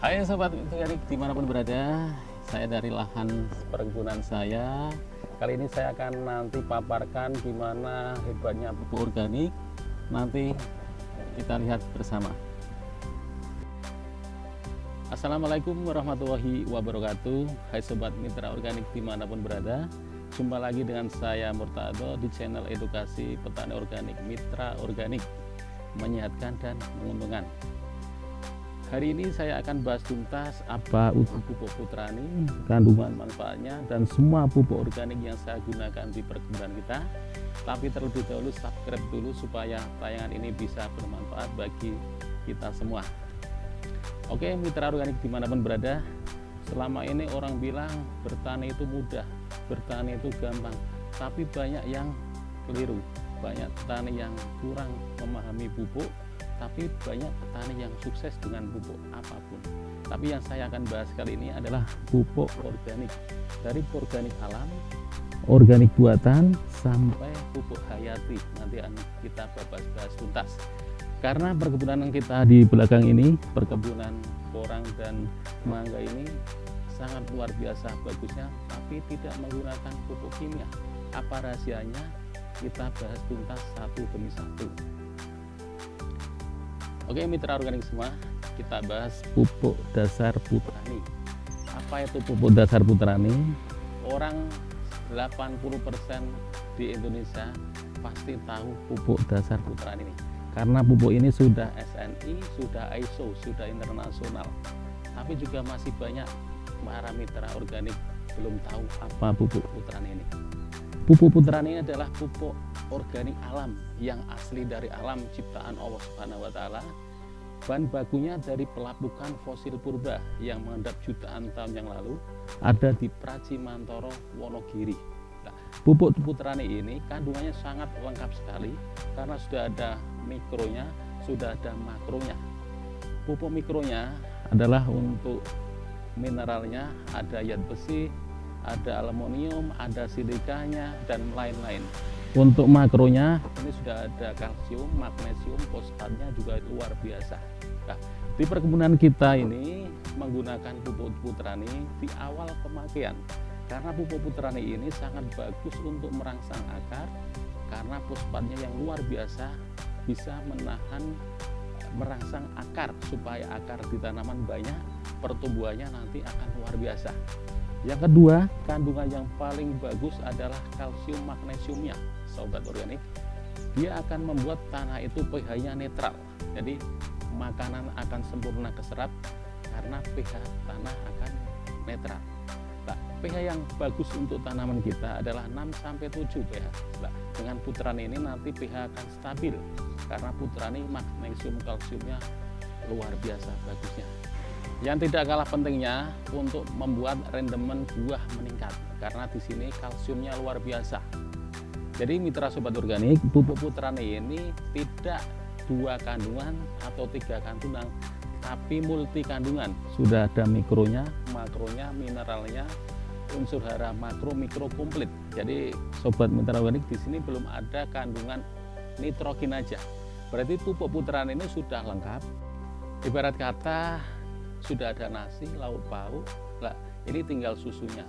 Hai sobat organik dimanapun berada, saya dari lahan perkebunan saya. Kali ini saya akan nanti paparkan gimana hebatnya pupuk organik. Nanti kita lihat bersama. Assalamualaikum warahmatullahi wabarakatuh. Hai sobat mitra organik dimanapun berada, jumpa lagi dengan saya Murtado di channel edukasi petani organik Mitra Organik, menyehatkan dan menguntungkan. Hari ini saya akan bahas tuntas apa itu pupuk Putrani, kandungan manfaatnya, dan semua pupuk organik yang saya gunakan di perkebunan kita. Tapi terlebih dahulu subscribe dulu supaya tayangan ini bisa bermanfaat bagi kita semua. Oke, mitra organik dimanapun berada, selama ini orang bilang bertani itu mudah, bertani itu gampang, tapi banyak yang keliru, banyak petani yang kurang memahami pupuk. Tapi banyak petani yang sukses dengan pupuk apapun. Tapi yang saya akan bahas kali ini adalah pupuk organik. Dari organik alam, organik buatan, sampai pupuk hayati. Nanti akan kita bahas tuntas. Karena perkebunan kita di belakang ini, perkebunan porang dan mangga ini sangat luar biasa bagusnya, tapi tidak menggunakan pupuk kimia. Apa rahasianya? Kita bahas tuntas satu demi satu. Oke mitra organik semua, kita bahas pupuk dasar Putrani. Apa itu pupuk dasar Putrani? Orang 80% di Indonesia pasti tahu pupuk dasar Putrani ini. Karena pupuk ini sudah SNI, sudah ISO, sudah internasional. Tapi juga masih banyak para mitra organik belum tahu apa pupuk Putrani ini. Pupuk Putrani ini adalah pupuk organik alam yang asli dari alam ciptaan Allah Subhanahu wa taala. Bahan bakunya dari pelapukan fosil purba yang mengendap jutaan tahun yang lalu, ada di Pracimantoro, Wonogiri. Nah, pupuk Putrani ini kandungannya sangat lengkap sekali karena sudah ada mikronya, sudah ada makronya. Pupuk mikronya adalah untuk mineralnya, ada zat besi, ada aluminium, ada silikanya, dan lain-lain. Untuk makronya ini sudah ada kalsium, magnesium, fosfatnya juga luar biasa. Nah, di perkebunan kita ini menggunakan pupuk Putrani di awal pemakaian. Karena pupuk Putrani ini sangat bagus untuk merangsang akar karena fosfatnya yang luar biasa bisa merangsang akar supaya akar di tanaman banyak, pertumbuhannya nanti akan luar biasa. Yang kedua, kandungan yang paling bagus adalah kalsium magnesiumnya, sobat organik. Dia akan membuat tanah itu pH-nya netral. Jadi makanan akan sempurna keserap karena pH tanah akan netral. Nah, pH yang bagus untuk tanaman kita adalah 6-7 pH. Nah, dengan Putrani ini nanti pH akan stabil karena Putrani magnesium kalsiumnya luar biasa bagusnya. Yang tidak kalah pentingnya untuk membuat rendemen buah meningkat karena di sini kalsiumnya luar biasa. Jadi mitra sobat organik, pupuk Putrani ini tidak 2 kandungan atau 3 kandungan, tapi multi kandungan. Sudah ada mikronya, makronya, mineralnya, unsur hara makro, mikro komplit. Jadi sobat mitra organik di sini belum ada kandungan nitrogen aja. Berarti pupuk Putrani ini sudah lengkap. Ibarat kata sudah ada nasi, lauk pauk, nah ini tinggal susunya.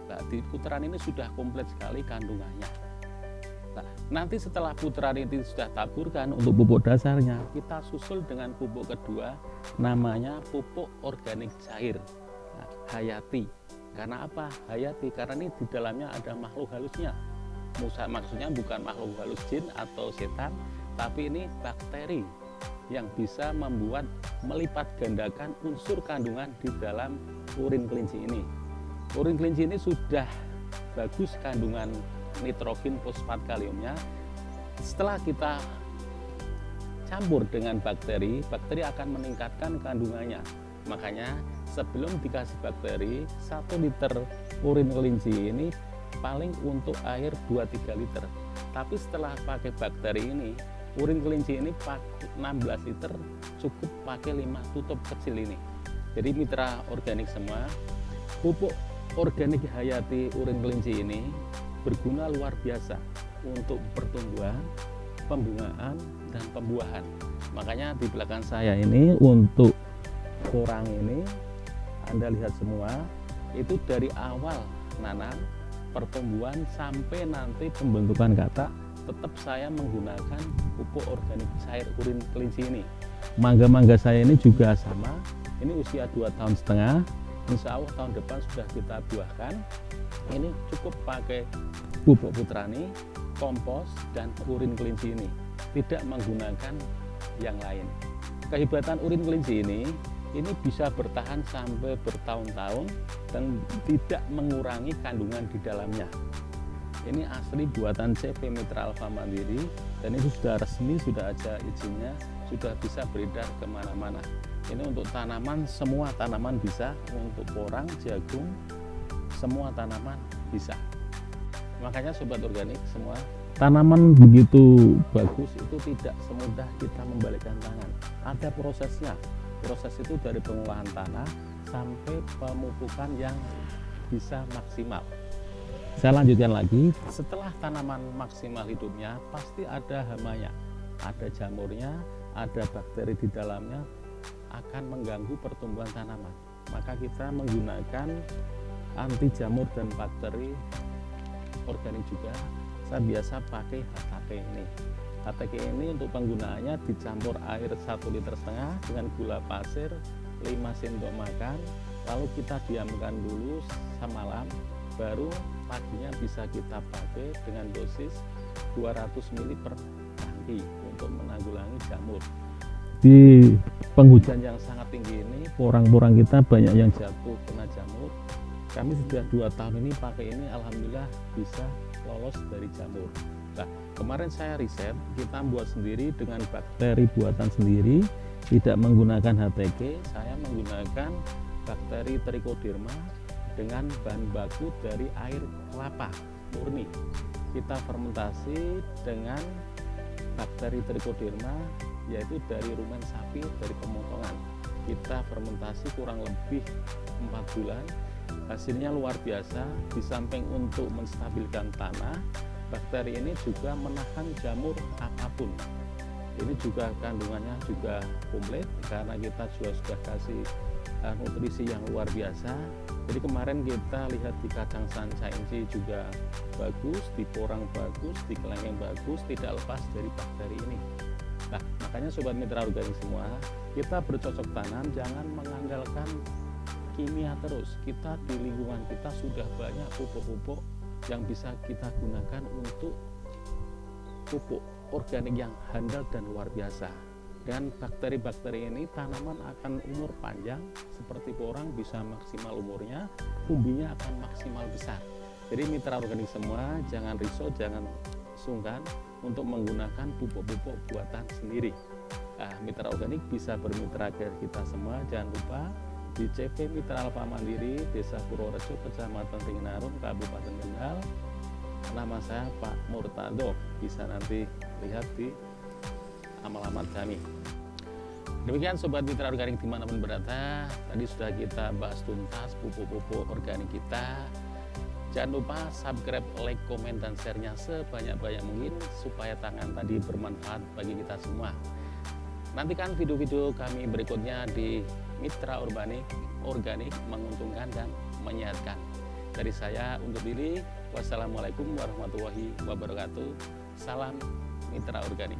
Nah, di Putrani ini sudah komplit sekali kandungannya. Nah, nanti setelah Putrani ini sudah taburkan untuk pupuk dasarnya, kita susul dengan pupuk kedua, namanya pupuk organik cair, nah, hayati. Karena apa? Hayati, karena ini di dalamnya ada makhluk halusnya. Maksudnya bukan makhluk halus jin atau setan, tapi ini bakteri yang bisa melipat gandakan unsur kandungan di dalam urin kelinci ini. Urin kelinci ini sudah bagus kandungan nitrogen, fosfat, kaliumnya. Setelah kita campur dengan bakteri, bakteri akan meningkatkan kandungannya. Makanya sebelum dikasih bakteri, 1 liter urin kelinci ini paling untuk air 2-3 liter. Tapi setelah pakai bakteri ini, urin kelinci ini 16 liter cukup pakai 5 tutup kecil ini. Jadi mitra organik semua, pupuk organik hayati urin kelinci ini berguna luar biasa untuk pertumbuhan, pembungaan, dan pembuahan. Makanya di belakang saya ini untuk porang ini Anda lihat semua, itu dari awal nanam, pertumbuhan sampai nanti pembentukan katak, tetap saya menggunakan pupuk organik cair urin kelinci ini. Mangga-mangga saya ini juga sama, ini usia 2,5 tahun, insya Allah tahun depan sudah kita buahkan. Ini cukup pakai pupuk putrani, kompos, dan urin kelinci ini, tidak menggunakan yang lain. Kehebatan urin kelinci ini bisa bertahan sampai bertahun-tahun dan tidak mengurangi kandungan di dalamnya. Ini asli buatan CP Mitra Alfa Mandiri dan itu sudah resmi, sudah ada izinnya, sudah bisa beredar kemana-mana. Ini untuk tanaman, semua tanaman bisa, untuk porang, jagung, semua tanaman bisa. Makanya sobat organik semua, tanaman begitu bagus itu tidak semudah kita membalikkan tangan. Ada prosesnya. Proses itu dari pengolahan tanah sampai pemupukan yang bisa maksimal. Saya lanjutkan lagi, setelah tanaman maksimal hidupnya pasti ada hamanya, ada jamurnya, ada bakteri di dalamnya, akan mengganggu pertumbuhan tanaman. Maka kita menggunakan anti jamur dan bakteri organik juga. Saya biasa pakai HTK ini. HTK ini untuk penggunaannya dicampur air 1,5 liter dengan gula pasir 5 sendok makan, lalu kita diamkan dulu semalam, baru paginya bisa kita pakai dengan dosis 200 ml per tangki untuk menanggulangi jamur. Di penghujan yang sangat tinggi ini, porang-porang kita banyak yang jatuh kena jamur. Kami sudah 2 tahun ini pakai ini, alhamdulillah bisa lolos dari jamur. Nah, kemarin saya riset, kita buat sendiri dengan bakteri buatan sendiri, tidak menggunakan HTK, saya menggunakan bakteri Trichoderma dengan bahan baku dari air kelapa murni. Kita fermentasi dengan bakteri Trichoderma, yaitu dari rumen sapi, dari pemotongan. Kita fermentasi kurang lebih 4 bulan, hasilnya luar biasa. Di samping untuk menstabilkan tanah, bakteri ini juga menahan jamur apapun. Ini juga kandungannya juga komplit karena kita juga sudah kasih nutrisi yang luar biasa. Jadi kemarin kita lihat di kacang sanca ini juga bagus, di porang bagus, di kelengkeng bagus, tidak lepas dari bakteri ini. Nah, makanya sobat mitra organik semua, kita bercocok tanam, jangan mengandalkan kimia terus. Kita di lingkungan kita sudah banyak pupuk-pupuk yang bisa kita gunakan untuk pupuk organik yang handal dan luar biasa. Dengan bakteri-bakteri ini tanaman akan umur panjang, seperti porang bisa maksimal umurnya, umbinya akan maksimal besar. Jadi mitra organik semua, jangan risau, jangan sungkan untuk menggunakan pupuk-pupuk buatan sendiri. Nah, mitra organik bisa bermitra ke kita semua, jangan lupa di CP Mitra Alfa Mandiri, Desa Purworejo, Kecamatan Ringinarum, Kabupaten Kendal. Nama saya Pak Murtado, bisa nanti lihat di alamat kami. Demikian sobat mitra organik dimanapun berada, tadi sudah kita bahas tuntas pupuk-pupuk organik kita. Jangan lupa subscribe, like, komen, dan share-nya sebanyak-banyak mungkin supaya tangan tadi bermanfaat bagi kita semua. Nantikan video-video kami berikutnya di Mitra Organik menguntungkan dan menyehatkan. Dari saya undur diri. Wassalamualaikum warahmatullahi wabarakatuh. Salam Mitra Organik.